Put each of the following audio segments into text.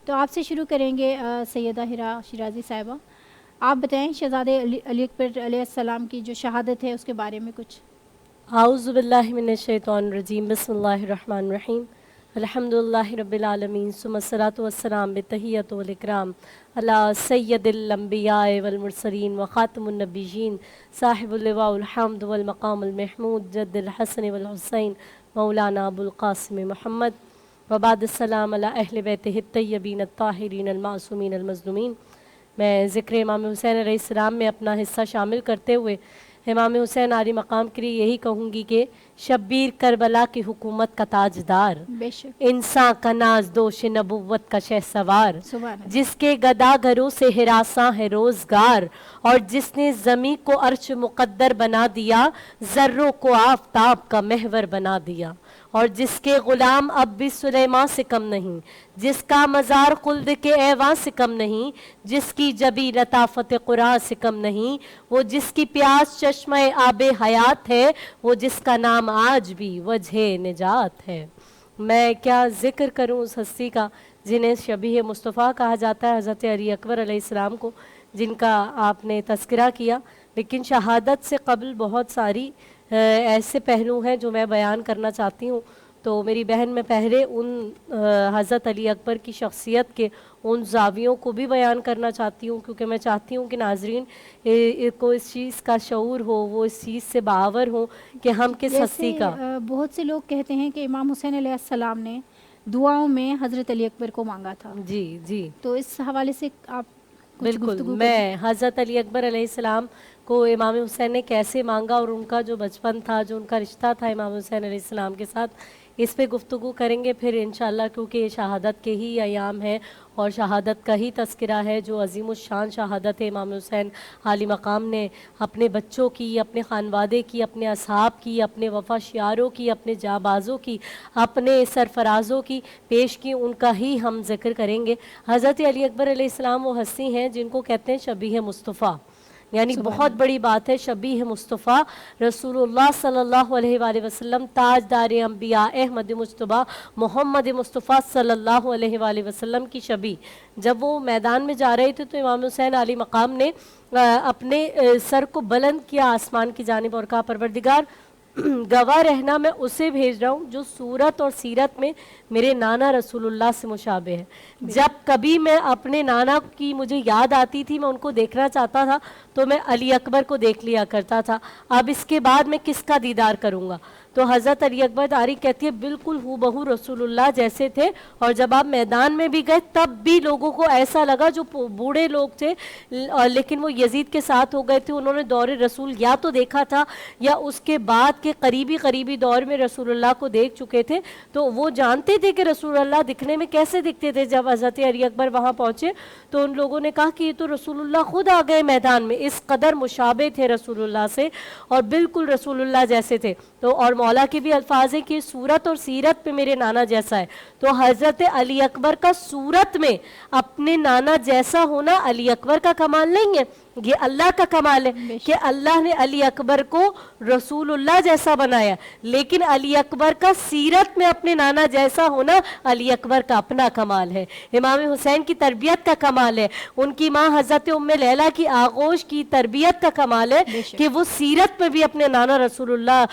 تو آپ سے شروع کریں گے سیدہ ہرا شیرازی صاحبہ، آپ بتائیں شہزادے علی اکبر علیہ السلام کی جو شہادت ہے اس کے بارے میں کچھ۔ اعوذ باللہ من الشیطان الرجیم، بسم اللہ الرحمن الرحیم، الحمدللہ رب العالمین، ثم الصلاۃ والسلام بتحیۃ والاکرام علی سید الانبیاء والمرسلین وخاتم النبیین صاحب اللواء الحمد والمقام المحمود جد الحسن والحسین مولانا ابو القاسم محمد، وبعد السلام علی اہل بیتہ الطیبین الطاہرین المعصومین المظلومین۔ میں ذکر امام حسین علیہ السلام میں اپنا حصہ شامل کرتے ہوئے امام حسین عالی مقام کے لیے یہی کہوں گی کہ شبیر کربلا کی حکومت کا تاجدار، بے شک، انسان کا ناز دوش نبوت کا شہ سوار، سبحان اللہ۔ جس کے گدا گھروں سے ہراساں ہے روزگار، اور جس نے زمیں کو عرش مقدر بنا دیا، ذروں کو آفتاب کا محور بنا دیا، اور جس کے غلام اب بھی سلیمان سے کم نہیں، جس کا مزار خلد کے ایوان سے کم نہیں، جس کی جبی لطافت قرآن سے کم نہیں، وہ جس کی پیاس چشمہ آب حیات ہے، وہ جس کا نام آج بھی وجہ نجات ہے۔ میں کیا ذکر کروں اس ہستی کا جنہیں شبیہ مصطفیٰ کہا جاتا ہے، حضرت علی اکبر علیہ السلام کو، جن کا آپ نے تذکرہ کیا، لیکن شہادت سے قبل بہت ساری ایسے پہلو ہیں جو میں بیان کرنا چاہتی ہوں۔ تو میری بہن، میں پہلے ان حضرت علی اکبر کی شخصیت کے ان زاویوں کو بھی بیان کرنا چاہتی ہوں، کیونکہ میں چاہتی ہوں کہ ناظرین کو اس چیز کا شعور ہو، وہ اس چیز سے باخبر ہوں کہ ہم کس ہستی کا۔ بہت سے لوگ کہتے ہیں کہ امام حسین علیہ السلام نے دعاؤں میں حضرت علی اکبر کو مانگا تھا، جی جی تو اس حوالے سے آپ کچھ بالکل، گفتگو کریں۔ میں حضرت علی اکبر علیہ السلام کو امام حسین نے کیسے مانگا اور ان کا جو بچپن تھا، جو ان کا رشتہ تھا امام حسین علیہ السلام کے ساتھ، اس پہ گفتگو کریں گے پھر انشاءاللہ، کیونکہ یہ شہادت کے ہی ایام ہیں اور شہادت کا ہی تذکرہ ہے، جو عظیم الشان شہادت ہے امام حسین عالی مقام نے اپنے بچوں کی، اپنے خانوادے کی، اپنے اصحاب کی، اپنے وفا شیاروں کی، اپنے جانبازوں کی، اپنے سرفرازوں کی پیش کی، ان کا ہی ہم ذکر کریں گے۔ حضرت علی اکبر علیہ السلام وہ ہستی ہیں جن کو کہتے ہیں شبیہ مصطفیٰ، یعنی بہت بڑی بات ہے شبیہ مصطفیٰ، رسول اللہ صلی اللہ علیہ وآلہ وسلم، تاجدار انبیاء احمد مجتبیٰ محمد مصطفیٰ صلی اللہ علیہ وآلہ وسلم کی شبیہ۔ جب وہ میدان میں جا رہے تھے تو امام حسین علی مقام نے اپنے سر کو بلند کیا آسمان کی جانب اور کہا پروردگار گواہ رہنا میں اسے بھیج رہا ہوں جو صورت اور سیرت میں میرے نانا رسول اللہ سے مشابہ ہے۔ جب کبھی میں اپنے نانا کی مجھے یاد آتی تھی، میں ان کو دیکھنا چاہتا تھا تو میں علی اکبر کو دیکھ لیا کرتا تھا، اب اس کے بعد میں کس کا دیدار کروں گا؟ تو حضرت علی اکبر داری کہتی ہے بالکل ہو بہو رسول اللہ جیسے تھے، اور جب آپ میدان میں بھی گئے تب بھی لوگوں کو ایسا لگا، جو بوڑھے لوگ تھے لیکن وہ یزید کے ساتھ ہو گئے تھے، انہوں نے دور رسول یا تو دیکھا تھا یا اس کے بعد کے قریبی دور میں رسول اللہ کو دیکھ چکے تھے، تو وہ جانتے تھے کہ رسول اللہ دکھنے میں کیسے دکھتے تھے۔ جب حضرت علی اکبر وہاں پہنچے تو ان لوگوں نے کہا کہ یہ تو رسول اللہ خود آ گئے میدان میں، اس قدر مشابہ تھے رسول اللہ سے اور بالکل رسول اللہ جیسے تھے۔ تو اور مولا کے بھی الفاظ ہیں کہ صورت اور سیرت پہ میرے نانا جیسا ہے، تو حضرت علی اکبر کا صورت میں اپنے نانا جیسا ہونا علی اکبر کا کمال نہیں ہے، یہ اللہ کا کمال ہے کہ اللہ نے علی اکبر کو رسول اللہ جیسا بنایا، لیکن علی اکبر کا سیرت میں اپنے نانا جیسا ہونا علی اکبر کا اپنا کمال ہے، امام حسین کی تربیت کا کمال ہے، ان کی ماں حضرت ام لیلہ کی آغوش کی تربیت کا کمال ہے کہ وہ سیرت میں بھی اپنے نانا رسول اللہ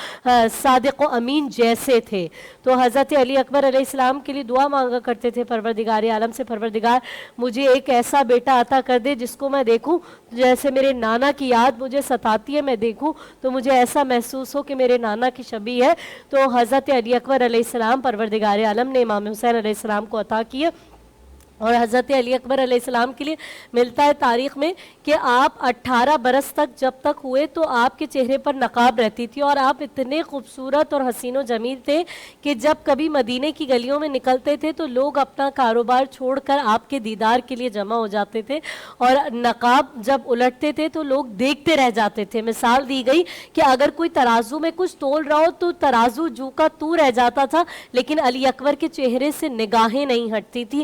صادق و امین جیسے تھے۔ تو حضرت علی اکبر علیہ السلام کے لیے دعا مانگا کرتے تھے پروردگار عالم سے، پروردگار مجھے ایک ایسا بیٹا عطا کر دے جس کو میں دیکھوں جیسے میرے نانا کی یاد مجھے ستاتی ہے، میں دیکھوں تو مجھے ایسا محسوس ہو کہ میرے نانا کی شبیہ ہے۔ تو حضرت علی اکبر علیہ السلام پروردگار عالم نے امام حسین علیہ السلام کو عطا کیا، اور حضرت علی اکبر علیہ السلام کے لیے ملتا ہے تاریخ میں کہ آپ 18 برس تک جب تک ہوئے تو آپ کے چہرے پر نقاب رہتی تھی، اور آپ اتنے خوبصورت اور حسین و جمیل تھے کہ جب کبھی مدینے کی گلیوں میں نکلتے تھے تو لوگ اپنا کاروبار چھوڑ کر آپ کے دیدار کے لیے جمع ہو جاتے تھے، اور نقاب جب الٹتے تھے تو لوگ دیکھتے رہ جاتے تھے۔ مثال دی گئی کہ اگر کوئی ترازو میں کچھ تول رہا ہو تو ترازو جو کا تو رہ جاتا تھا، لیکن علی اکبر کے چہرے سے نگاہیں نہیں ہٹتی تھی۔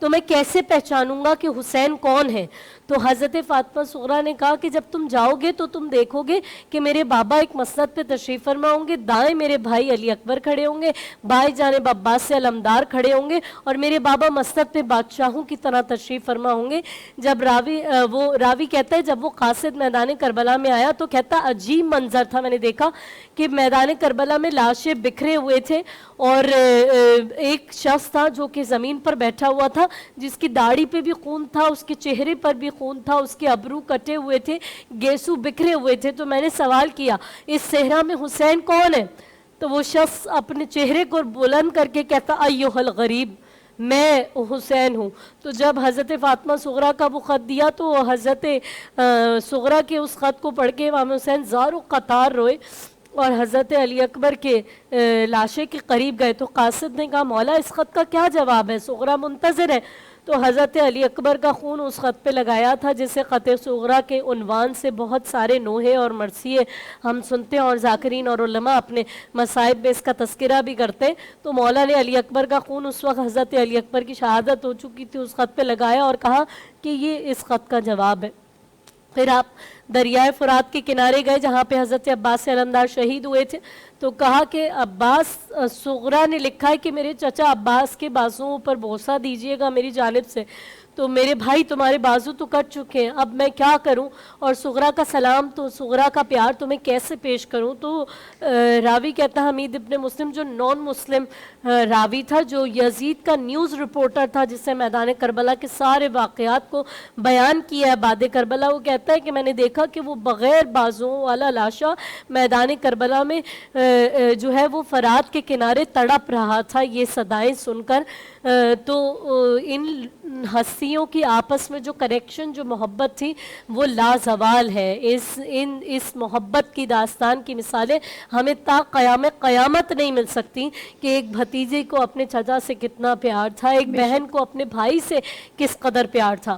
تو میں کیسے پہچانوں گا کہ حسین کون ہے؟ تو حضرت فاطمہ صغریٰ نے کہا کہ جب تم جاؤ گے تو تم دیکھو گے کہ میرے بابا ایک مسند پہ تشریف فرما ہوں گے، دائیں میرے بھائی علی اکبر کھڑے ہوں گے، بائیں جانب عباس سے علمدار کھڑے ہوں گے، اور میرے بابا مسند پہ بادشاہوں کی طرح تشریف فرما ہوں گے۔ جب راوی کہتا ہے جب وہ قاصد میدان کربلا میں آیا تو کہتا عجیب منظر تھا، میں نے دیکھا کہ میدان کربلا میں لاشیں بکھرے ہوئے تھے، اور ایک شخص تھا جو کہ زمین پر بیٹھا ہوا تھا، جس کی داڑھی پہ بھی خون تھا، اس کے چہرے پر بھی خون تھا، اس کے ابرو کٹے ہوئے تھے، گیسو بکھرے ہوئے تھے۔ تو میں نے سوال کیا اس صحرا میں حسین کون ہے؟ تو وہ شخص اپنے چہرے کو بلند کر کے کہتا ایھا الغریب، میں حسین ہوں۔ تو جب حضرت فاطمہ صغریٰ کا وہ خط دیا تو حضرت صغریٰ کے اس خط کو پڑھ کے امام حسین زار و قطار روئے اور حضرت علی اکبر کے لاشے کے قریب گئے۔ تو قاصد نے کہا مولا اس خط کا کیا جواب ہے؟ صغریٰ منتظر ہے۔ تو حضرت علی اکبر کا خون اس خط پہ لگایا تھا، جسے خط صغریٰ کے عنوان سے بہت سارے نوحے اور مرثیے ہم سنتے ہیں، اور ذاکرین اور علماء اپنے مصائب میں اس کا تذکرہ بھی کرتے ہیں۔ تو مولا نے علی اکبر کا خون اس وقت حضرت علی اکبر کی شہادت ہو چکی تھی اس خط پہ لگایا اور کہا کہ یہ اس خط کا جواب ہے۔ پھر آپ دریائے فرات کے کنارے گئے جہاں پہ حضرت عباس علمدار شہید ہوئے تھے، تو کہا کہ عباس صغریٰ نے لکھا ہے کہ میرے چچا عباس کے بازوؤں پر بوسہ دیجئے گا میری جانب سے۔ تو میرے بھائی تمہارے بازو تو کٹ چکے ہیں، اب میں کیا کروں؟ اور صغریٰ کا سلام تو صغریٰ کا پیار تمہیں کیسے پیش کروں؟ تو راوی کہتا حمید ابن مسلم جو نان مسلم راوی تھا، جو یزید کا نیوز رپورٹر تھا، جس سے میدان کربلا کے سارے واقعات کو بیان کیا ہے بعد کربلا، وہ کہتا ہے کہ میں نے دیکھا کہ وہ بغیر بازوؤں والا لاشا میدان کربلا میں جو ہے وہ فرات کے کنارے تڑپ رہا تھا۔ یہ صدائیں سن کر تو ان ہستیوں کی آپس میں جو کنیکشن، جو محبت تھی، وہ لازوال ہے۔ اس محبت کی داستان کی مثالیں ہمیں تا قیامت نہیں مل سکتی کہ ایک بھتیجے کو اپنے چچا سے کتنا پیار تھا، ایک بہن کو اپنے بھائی سے کس قدر پیار تھا۔